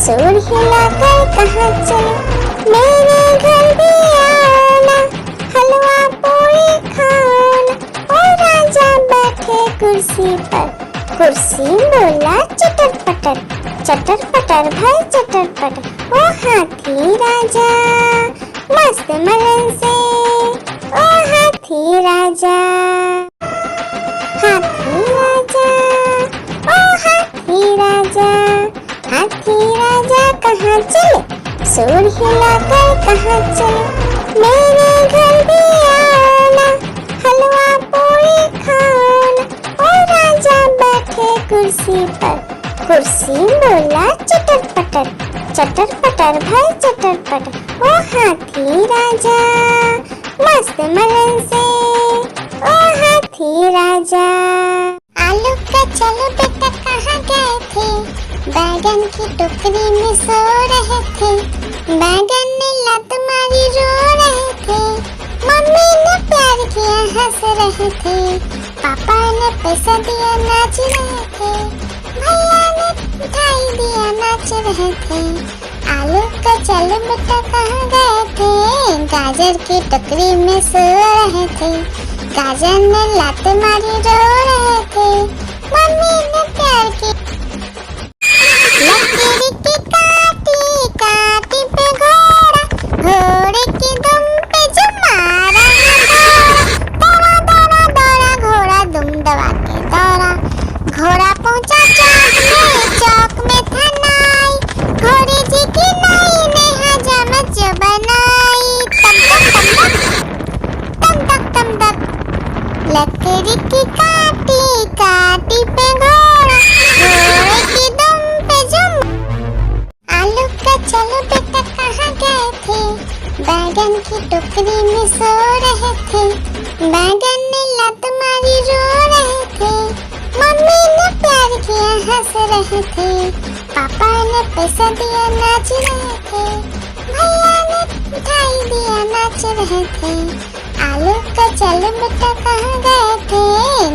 A: सूर हिलाकर कहाँ चले, मेरे घर भी आना, हलवा पूरी खाना। ओ राजा बैठे कुर्सी पर, कुर्सी बोला चटर पटर, चटर पटर भाई चटर पटर। ओ हाथी राजा मस्त मलन से, ओ हाथी राजा, हाथी राजा ओ हाथी राजा, हाथी राजा कहाँ चले, सूर हिलाकर कहाँ चले, मेरे घर भी आना, हलवा पूरी खाना। ओ राजा बैठे कुर्सी पर, कुर्सी बोला चटर पटर भाई चटर पटर। ओ हाथी राजा मस्त मलन से, ओ हाथी राजा। आलू का चलो बेटा कहाँ गए थे, बैगन की टोकरी में सो रहे थे, बैगन ने लत मारी रो रहे थे, मम्मी ने प्यार किया हंस रहे थे, पापा ने पैसा दिया नाच रहे थे, भैया ने मिठाई दिया नाच रहे थे। आलू का चलो बेटा कहाँ गए थे, गाजर की टोकरी में सो रहे थे, गाजर ने लात मारी रो रहे थे, मम्मी ने प्यार की। लकीर की काटी काटी पे घोड़ा, घोड़े की दुम पे जो मारा दौड़ा दौड़ा दौड़ा घोड़ा दुम दबा के दौड़ा। घोड़ा पहुंचा चौक में था नाई, घोड़े जी की नाई ने हजामत जो बनाई। तम तक लकीर की काटी काटी पे घोड़ा, घोड़े की दुम पे जो आलू का चलो बेटा कहाँ गए थे, बैगन की टोकरी में सो रहे थे, बैगन ने लत मारी रो रहे थे, मम्मी ने प्यार किया हंस रहे थे, पापा ने पैसा दिया नाच रहे थे, भैया ने मिठाई दिया नाच रहे थे। आलू का चलो बेटा कहाँ गए थे,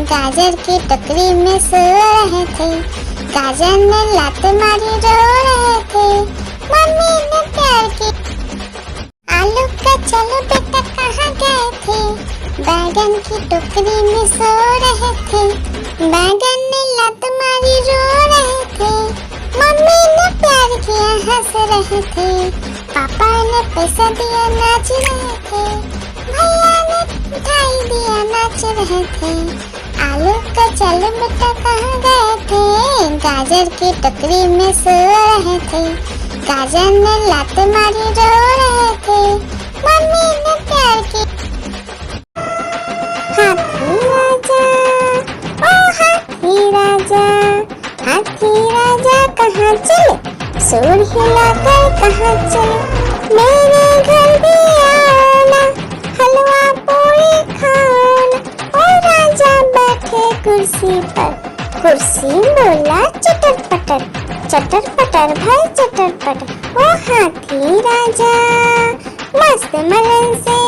A: गाजर की टोकरी में सो रहे थे, गाजर ने लात मारी रो रहे थे, मम्मी ने प्यार की। आलू का बैगन की टोकरी में सो रहे थे, बैगन ने लत मारी रो रहे थे, मम्मी ने प्यार किया हंस रहे थे, पापा ने पैसा दिया नाच रहे थे, भैया ने मिठाई दिया नाच रहे थे, आलू का चलो बेटा कहाँ गए थे, गाजर की टोकरी में सो रहे थे, गाजर ने लात मारी रो रहे थे, मम्मी ने प्यार किया। हाथी राजा, ओ हाथी राजा, हाथी राजा कहाँ चले, सूर हिलाकर कहाँ चले, मेरे घर भी आना, हलवा पूरी खाना, ओ राजा बैठे कुर्सी पर, कुर्सी बोला चटर पटर, चटर पटर भाई चटर पटर, ओ हाथी राजा मस्त मलन से,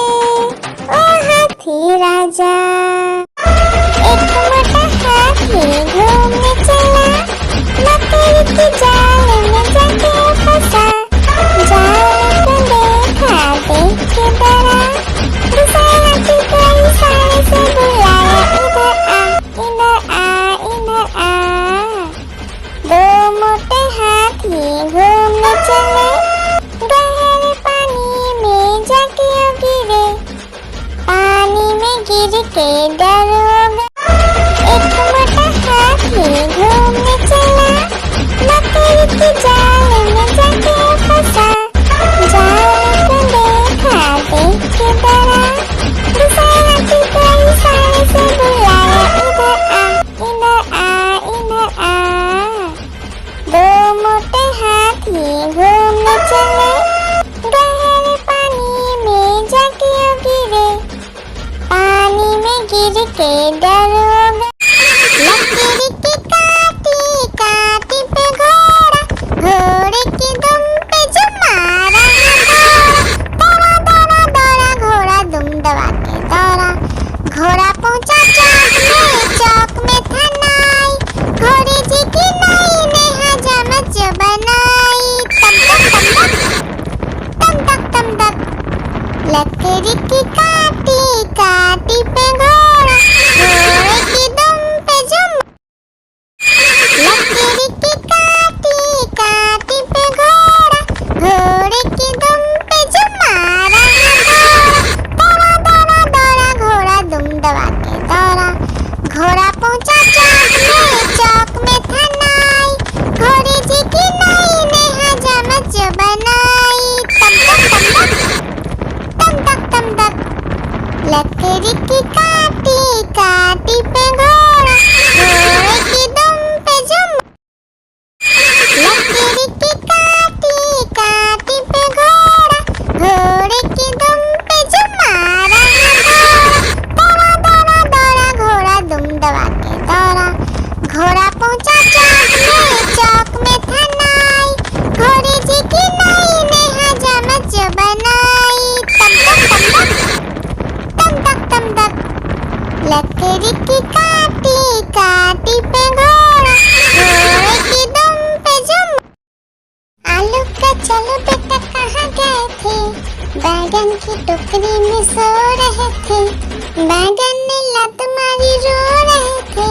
A: ओ हाथी राजा। एक मोटा हाथी घूमने चला, मकड़ी की जाल में जाके फंसा, जाल को देखा देख के डरा, दूसरा हाथी को इशारे से बुलाया, इधर आ इधर आ इधर आ। दो मोटे हाथी घूमने चले, गहरे पानी में जाके गिरे, पानी में गिर के डर हो गया। एक मोटा हाथी घूमने चला, मकड़ी की जाल में जाके फंसा, जाल को देखा देख के डरा, दूसरा हाथी को इशारे से बुलाया, इधर आ इधर आ इधर आ। दो मोटे हाथी घूमने चले, गहरे पानी में जाके गिरे, पानी में गिर के डर हो गया। लकड़ी की काटी काटी पे घोड़ा, घोड़े की दुम पे जो मारा दौड़ा दौड़ा दौड़ा घोड़ा दुम दबा के दौड़ा, घोड़ा पहुंचा चौक में था नाई, घोड़े जी की नाई ने हजामत जो बनाई, तम तक तम तक। लकड़ी की काटी काटी पे घोड़ा, घोड़े की दुम पे जो लकड़ी की काटी काटी पे घोड़ा, घोड़े की दुम पे जो मारा दौड़ा दौड़ा दौड़ा घोड़ा दुम दबा के दौड़ा, घोड़ा पहुंचा चौक में था नाई, घोड़े जी की नाई ने हजामत जो बनाई, तम तक लकड़ी की काटी काटी पे घोड़ा, घोड़े की दुम पे जो लकड़ी की काटी काटी पे घोड़ा, घोड़े की दुम पे जो मारा दौड़ा दौड़ा दौड़ा घोड़ा दुम दबा के दौड़ा, घोड़ा पहुंचा चौक में था नाई, घोड़े जी की नाई ने हजामत जो बनाई, तम तक लकड़ी की काटी काटी पे घोड़ा, घोड़े की दुम पे जो आलू का चलो बेटा कहाँ गए थे, बैगन की टोकरी में सो रहे थे, बैगन ने लत मारी रो रहे थे,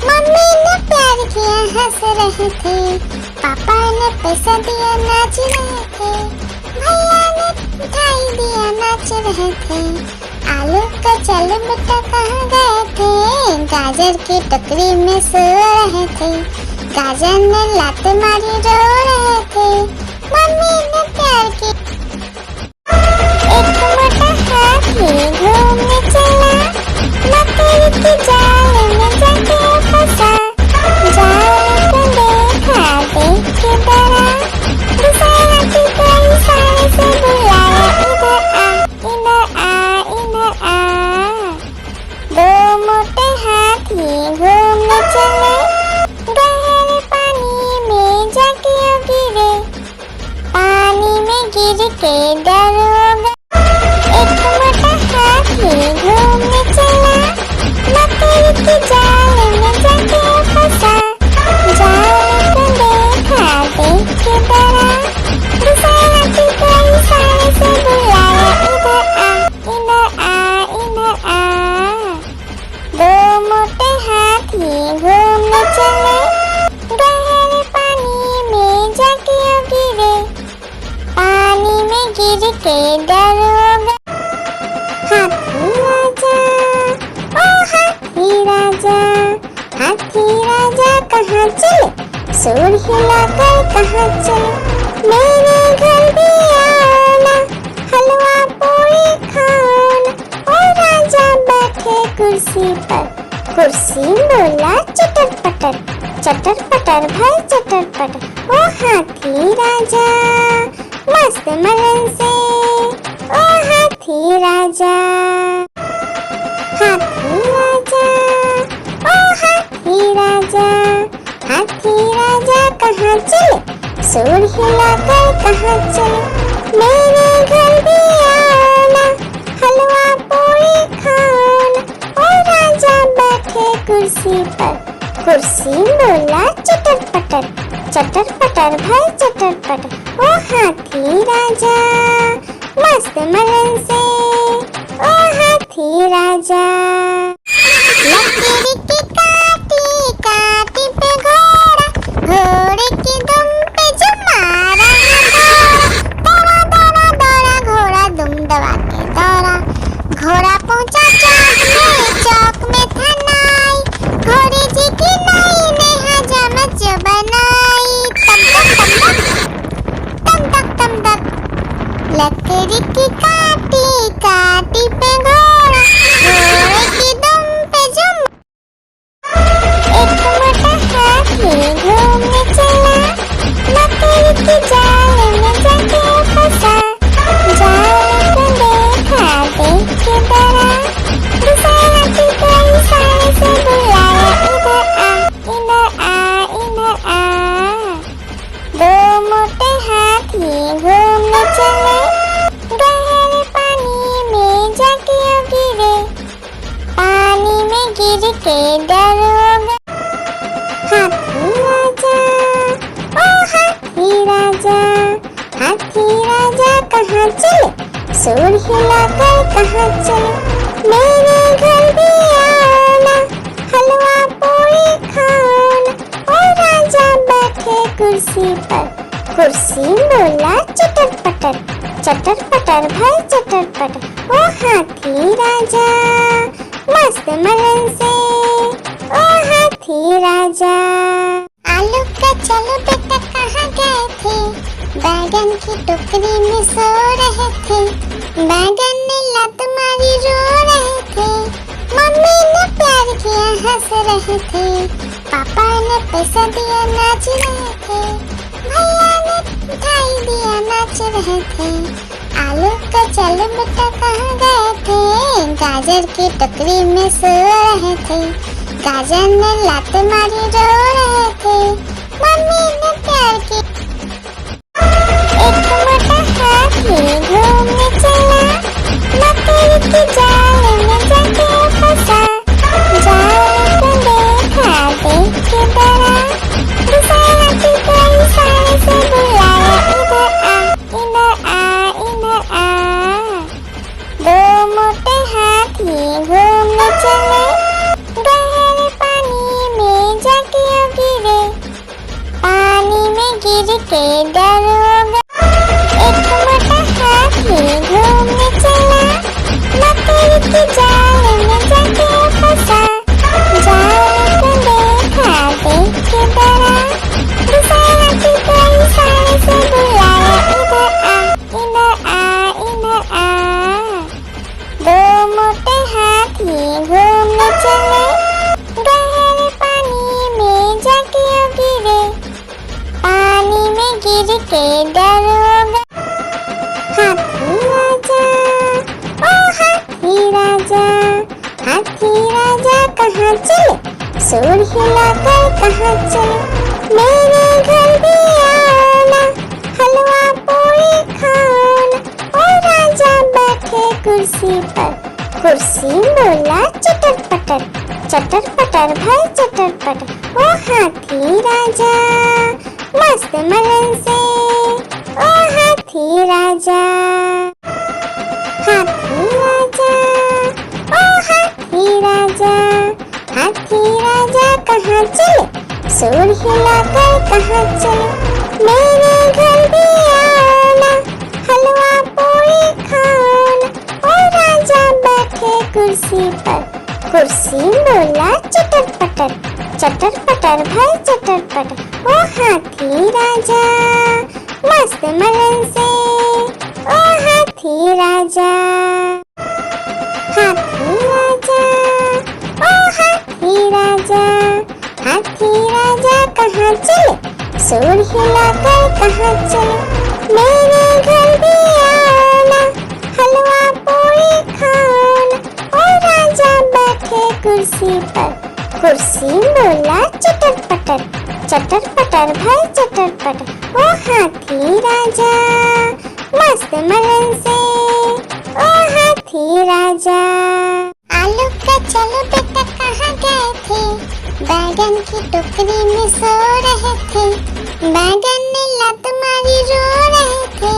A: मम्मी ने प्यार किया हंस रहे थे, पापा ने पैसा दिया नाच रहे थे, भैया ने मिठाई दिया नाच रहे थे, आलू का चलो बेटा कहाँ गए थे, गाजर की टोकरी में सो रहे थे, गाजर ने लात मारी रो रहे थे, मम्मी ने प्यार किया। एक मोटा हाथी घूमने चला, मकड़ी की जाल में जाके फंसा, जाल को देखा देख के डरा, दूसरा हाथी को इशारे से बुलाया, इधर आ इधर आ इधर आ। दो मोटे हाथी घूमने चले, गहरे पानी में जाके गिरे, पानी में गिर कहाँ चले, मेरे घर भी आना, हलवा पूरी खाना। ओ राजा बैठे कुर्सी पर, कुर्सी बोला चटर पटर, चटर पटर भाई चटर पटर। ओ हाथी राजा मस्त मलन से, ओ हाथी राजा, हाथी राजा, ओ हाथी राजा, हाथी राजा कहाँ चले, सूर हिलाकर कहाँ चले, मेरे घर भी आना, हलवा पूरी खाना। ओ राजा बैठे कुर्सी पर, कुर्सी बोला चटर पटर, चटर पटर भाई चटर पटर। ओ हाथी राजा मस्त मलन से, ओ हाथी राजा। लकड़ी की काटी काटी पे घोड़ा, घोड़े की दुम पे जो मारा दौड़ा दौड़ा दौड़ा घोड़ा दुम दबा के दौड़ा। घोड़ा पहुंचा चौक में था नाई, घोड़े जी की नाई ने हजामत जो बनाई। तम तक तम तक, लकड़ी की काटी काटी पे घोड़ा, घोड़े की दुम पे जो एक मोटा हाथी घूमने चला, लकड़ी की जाल में जाके फंसा। जाल को देखा देख के डरा, दूसरे हाथी को इशारे से बुलाया, इधर आ इधर आ इधर आ। दो मोटे हाथी घूमने चले, गहरे पानी में जाके गिरे, पानी में गिर के डर हो गए। हाथी राजा, ओ हाथी राजा, हाथी राजा कहाँ चले, सूर हिलाकर कहाँ चले, मेरे घर भी आना, हलवा पूरी खाना। ओ राजा बैठे कुर्सी पर, कुर्सी बोला चटर पटर, चटर पटर भाई चटर पटर। ओ हाथी राजा मस्त मलन से, ओ हाथी राजा। आलू का चलो बेटा कहाँ गए थे, बैगन की टोकरी में सो रहे थे, बैगन ने लत मारी रो रहे थे, मम्मी ने प्यार किया हंस रहे थे, पापा ने पैसा दिया नाच रहे थे, भैया ने मिठाई दिया नाच रहे थे। आलू का चलो बेटा कहाँ गए थे, गाजर की टोकरी में सो रहे थे, गाजर ने लात मारी रो रहे थे, मम्मी ने प्यार की। एक मोटा हाथी घूमने चला, लकड़ी की जाल में जाके फंसा। जाल को देखा देख के डरा, दूसरे हाथी को इशारे से बुलाया, इधर आ इधर आ। दो मोटे हाथी घूमने चले, गहरे पानी में जाके गिरे, पानी में गिर के डर हो गए। एक मोटा हाथी घूमने चला, लकड़ी की जाल में जाके फंसा। जाल को देखा देख के डरा, दूसरे हाथी को इशारे से बुलाया, इधर आ इधर आ। दो मोटे हाथी घूमने चले, गहरे पानी में जाके गिरे, पानी में गिर के डर हो गए। हाथी राजा, ओ हाथी राजा, हाथी राजा कहाँ चले, सूर हिलाकर कहाँ चले, मेरे घर भी आना, हलवा पूरी खाना। ओ राजा बैठे कुर्सी पर, कुर्सी बोला चटर पटर, चटर पटर भाई चटर पटर। ओ हाथी राजा मस्त मलन से, ओ हाथी राजा, हाथी राजा, ओ हाथी राजा, हाथी राजा कहाँ चले, सूर हिलाकर कहाँ चले, मेरे घर भी आना, हलवा पूरी खाना। ओ राजा बैठे कुर्सी पर, कुर्सी बोला चटर पटर, चटर पटर भाई चटर पटर, ओ हाथी राजा मस्त मलन से, ओ हाथी राजा। हाथी राजा, ओ हाथी राजा, हाथी राजा कहाँ चले, सूर हिलाकर कहाँ चले, मेरे घर भी आना, हलवा पूरी खाना। ओ राजा बैठे कुर्सी पर, कुर्सी बोला चटर पटर भाई चटर पटर, ओ हाथी राजा मस्त मलन से, ओ हाथी राजा। आलू का चलो बेटा कहाँ गए थे, बैगन की टोकरी में सो रहे थे, बैगन ने लात मारी रो रहे थे,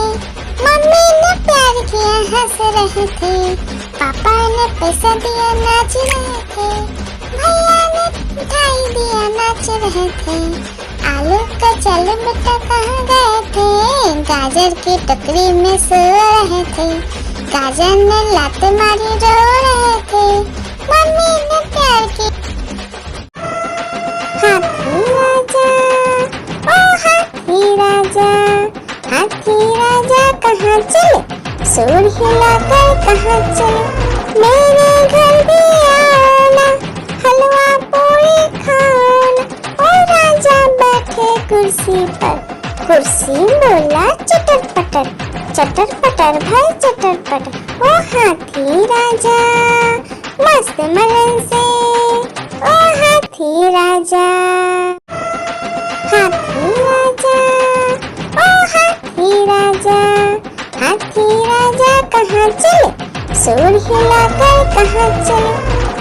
A: मम्मी ने प्यार किया हंस रहे थे, पापा ने पैसा दिया नाच रहे थे, भैया ने मिठाई दिया नाच रहे थे। आलू का चलो बेटा कहाँ गए थे, गाजर की टोकरी में सो रहे थे, गाजर ने लात मारी रो रहे थे, मम्मी ने प्यार की। हाथी राजा, ओ हाथी राजा, हाथी राजा कहाँ चले, सूर हिलाकर कहाँ चले, मेरे घर भी आना, हलवा पूरी खाना। ओ राजा बैठे कुर्सी पर, कुर्सी बोला चटर पटर भाई चटर पटर, ओ हाथी राजा मस्त मलन से, ओ हाथी राजा। हाथी राजा, ओ हाथी राजा, हाथी राजा कहाँ चले, सूर हिलाकर कहाँ चले,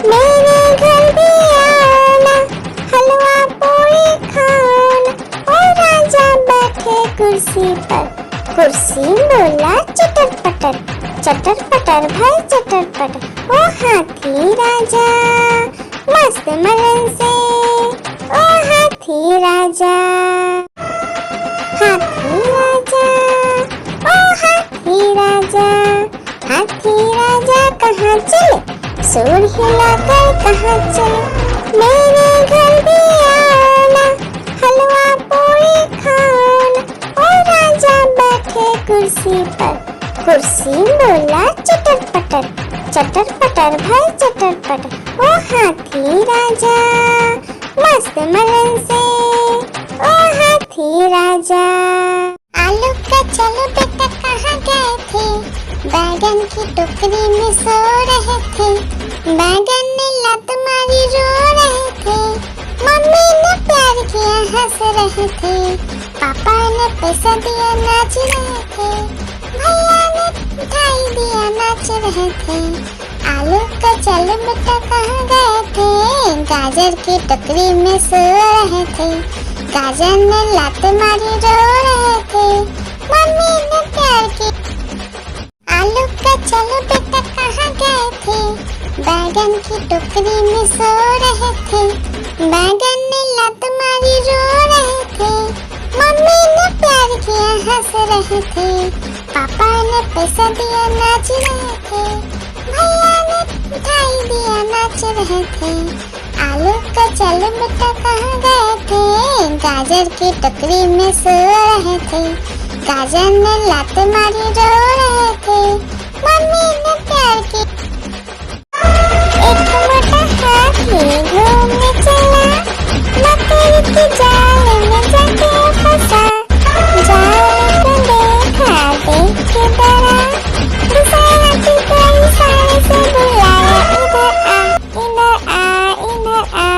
A: मेरे घर भी आना, हलवा पूरी खाना। ओ राजा बैठे कुर्सी पर, कुर्सी बोला चटर पटर भाई चटर पटर, ओ हाथी राजा मस्त मलन से, ओ हाथी राजा। हाथी राजा, ओ हाथी राजा, हाथी राजा कहाँ चले, सूर हिलाकर कहाँ चले, मेरे घर भी आना, हलवा पूरी खाना। ओ राजा बैठे कुर्सी पर, कुर्सी बोला चटर पटर भाई चटर पटर, ओ हाथी राजा मस्त मलन से, ओ हाथी राजा। आलू का चलो बेटा कहाँ गए थे, बैगन की टोकरी में सो रहे थे, बैगन ने लात मारी रो रहे थे, मम्मी ने प्यार किया हंस रहे थे, पापा ने पैसा दिया नाच रहे थे, भैया ने मिठाई दिया नाच रहे थे। आलू का चलो बेटा कहाँ गए थे, गाजर की टोकरी में सो रहे थे, गाजर ने लात मारी रो रहे थे, मम्मी ने प्यार की। आलू का चलो बेटा कहाँ गए थे, बैगन की टोकरी में सो रहे थे, बैगन ने लात मारी रो रहे थे, मम्मी ने प्यार किया हंस रहे थे, पापा ने पैसा दिया नाच रहे थे, भैया ने मिठाई दिया नाच रहे थे। आलू का चलो बेटा कहाँ गए थे, गाजर की टोकरी में सो रहे थे, गाजर ने लात मारी रो रहे थे, मम्मी ने प्यार की। एक मोटा हाथी घूमने चला, मकड़ी के जाल में जाके फंसा, जाल को देखा देख के डरा, दूसरे हाथी को इशारे से बुलाया, इधर आ इधर आ।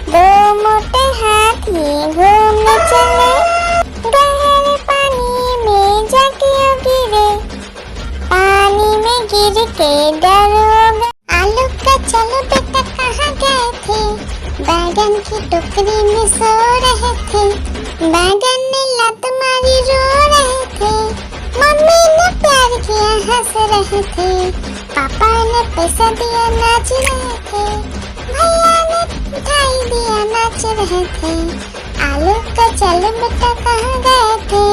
A: दो मोटे हाथी घूमने चले, गहरे पानी में जाके गिरे, पानी में गिर के डर हो गए। आलू का चलो बेटा कहाँ गए थे, बैगन की टोकरी में सो रहे थे, बैगन ने लात मारी रो रहे थे, मम्मी ने प्यार किया हंस रहे थे, पापा ने पैसा दिया नाच रहे थे, भैया ने मिठाई दिया नाच रहे थे। आलू का चलो बेटा कहाँ गए थे,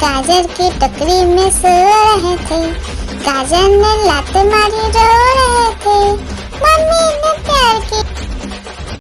A: गाजर की टोकरी में सो रहे थे, गाजर ने लात मारी रो रहे थे, मम्मी ने प्यार किया।